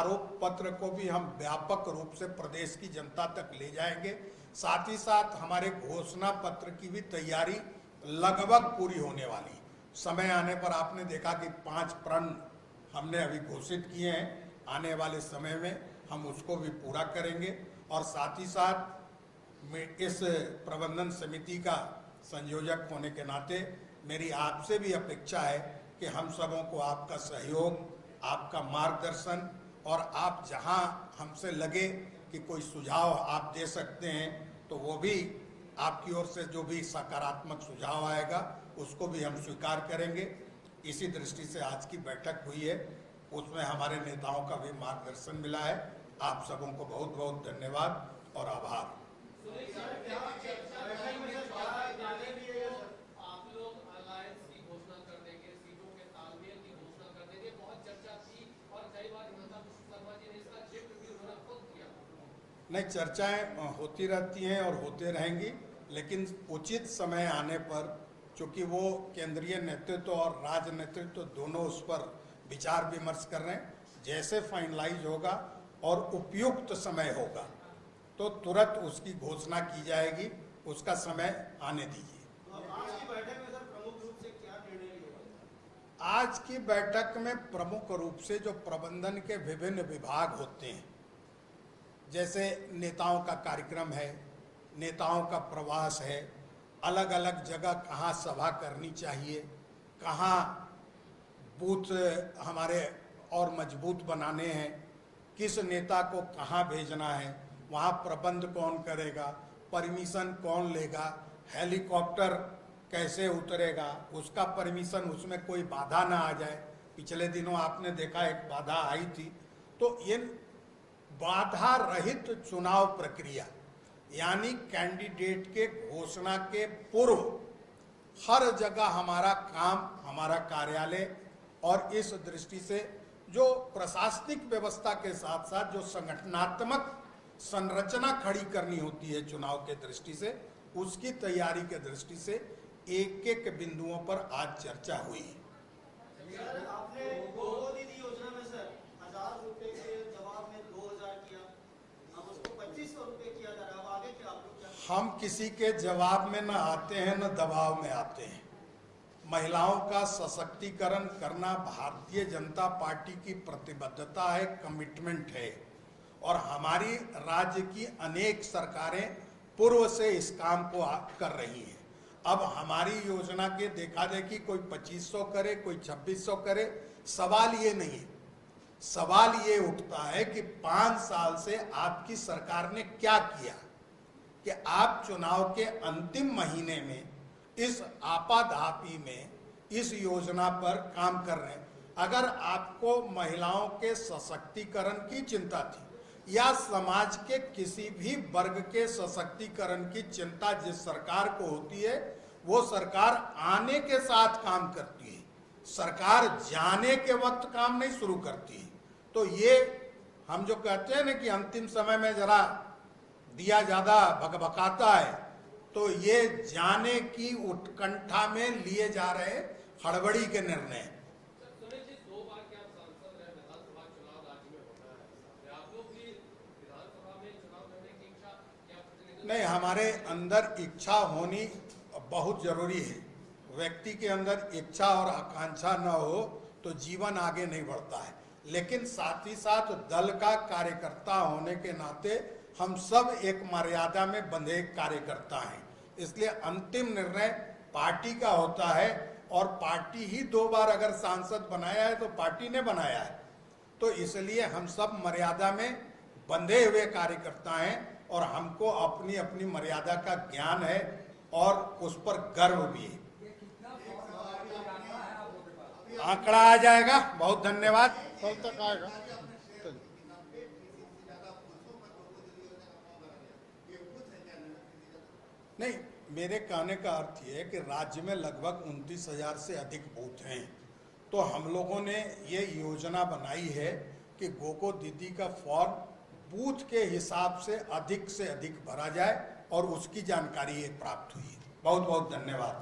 आरोप पत्र को भी हम व्यापक रूप से प्रदेश की जनता तक ले जाएंगे। साथ ही साथ हमारे घोषणा पत्र की भी तैयारी लगभग पूरी होने वाली। समय आने पर आपने देखा कि 5 प्रण हमने अभी घोषित किए हैं। आने वाले समय में हम उसको भी पूरा करेंगे। और साथ ही साथ इस प्रबंधन समिति का संयोजक होने के नाते मेरी आपसे भी अपेक्षा है कि हम सबों को आपका सहयोग, आपका मार्गदर्शन, और आप जहां हमसे लगे कि कोई सुझाव आप दे सकते हैं तो वो भी आपकी ओर से जो भी सकारात्मक सुझाव आएगा उसको भी हम स्वीकार करेंगे। इसी दृष्टि से आज की बैठक हुई है, उसमें हमारे नेताओं का भी मार्गदर्शन मिला है। आप सबों को बहुत बहुत धन्यवाद और आभार। नहीं, चर्चाएं होती रहती हैं और होते रहेंगी, लेकिन उचित समय आने पर, चूंकि वो केंद्रीय नेतृत्व और राज्य नेतृत्व दोनों उस पर विचार विमर्श कर रहे हैं, जैसे फाइनलाइज होगा और उपयुक्त समय होगा तो तुरंत उसकी घोषणा की जाएगी। उसका समय आने दीजिए। आज की बैठक में सर प्रमुख रूप से क्या निर्णय लिया? आज की बैठक में प्रमुख रूप से जो प्रबंधन के विभिन्न विभाग होते हैं, जैसे नेताओं का कार्यक्रम है, नेताओं का प्रवास है, अलग अलग जगह कहाँ सभा करनी चाहिए, कहाँ बूथ हमारे और मजबूत बनाने हैं, किस नेता को कहाँ भेजना है, वहाँ प्रबंध कौन करेगा, परमिशन कौन लेगा, हेलीकॉप्टर कैसे उतरेगा, उसका परमिशन, उसमें कोई बाधा ना आ जाए। पिछले दिनों आपने देखा एक बाधा आई थी। तो इन बाधा रहित चुनाव प्रक्रिया, यानी कैंडिडेट के घोषणा के पूर्व हर जगह हमारा काम, हमारा कार्यालय, और इस दृष्टि से जो प्रशासनिक व्यवस्था के साथ साथ जो संगठनात्मक संरचना खड़ी करनी होती है चुनाव के दृष्टि से, उसकी तैयारी के दृष्टि से एक एक बिंदुओं पर आज चर्चा हुई। आपने गोगो दीदी योजना में सर 1000 रुपए के जवाब में 2000 किया, अब उसको 2500 रुपए किया जा रहा है। अब आगे क्या आप लोग क्या? हम किसी के जवाब में न आते हैं न दबाव में आते हैं। महिलाओं का सशक्तिकरण करना भारतीय जनता पार्टी की प्रतिबद्धता है, कमिटमेंट है, और हमारी राज्य की अनेक सरकारें पूर्व से इस काम को कर रही हैं। अब हमारी योजना के देखा देखी कोई 2500 करे, कोई 2600 करे, सवाल ये नहीं है। सवाल ये उठता है कि 5 साल से आपकी सरकार ने क्या किया कि आप चुनाव के अंतिम महीने में इस आपाधापी में इस योजना पर काम कर रहे हैं। अगर आपको महिलाओं के सशक्तिकरण की चिंता थी या समाज के किसी भी वर्ग के सशक्तिकरण की चिंता जिस सरकार को होती है, वो सरकार आने के साथ काम करती है, सरकार जाने के वक्त काम नहीं शुरू करती है। तो ये हम जो कहते हैं ना कि अंतिम समय में जरा दिया ज्यादा भकभकाता है, तो ये जाने की उत्कंठा में लिए जा रहे हड़बड़ी के निर्णय। नहीं, हमारे अंदर इच्छा होनी बहुत जरूरी है। व्यक्ति के अंदर इच्छा और आकांक्षा न हो तो जीवन आगे नहीं बढ़ता है। लेकिन साथ ही साथ दल का कार्यकर्ता होने के नाते हम सब एक मर्यादा में बंधे कार्यकर्ता हैं, इसलिए अंतिम निर्णय पार्टी का होता है। और पार्टी ही 2 बार अगर सांसद बनाया है तो पार्टी ने बनाया है, तो इसलिए हम सब मर्यादा में बंधे हुए कार्यकर्ता हैं और हमको अपनी अपनी मर्यादा का ज्ञान है और उस पर गर्व भी है। आंकड़ा आ जाएगा। बहुत धन्यवाद। कल तक आएगा। नहीं, मेरे कहने का अर्थ ये है कि राज्य में लगभग 29,000 से अधिक बूथ हैं। तो हम लोगों ने ये योजना बनाई है कि गोगो दीदी का फॉर्म बूथ के हिसाब से अधिक भरा जाए और उसकी जानकारी ये प्राप्त हुई है। बहुत बहुत धन्यवाद।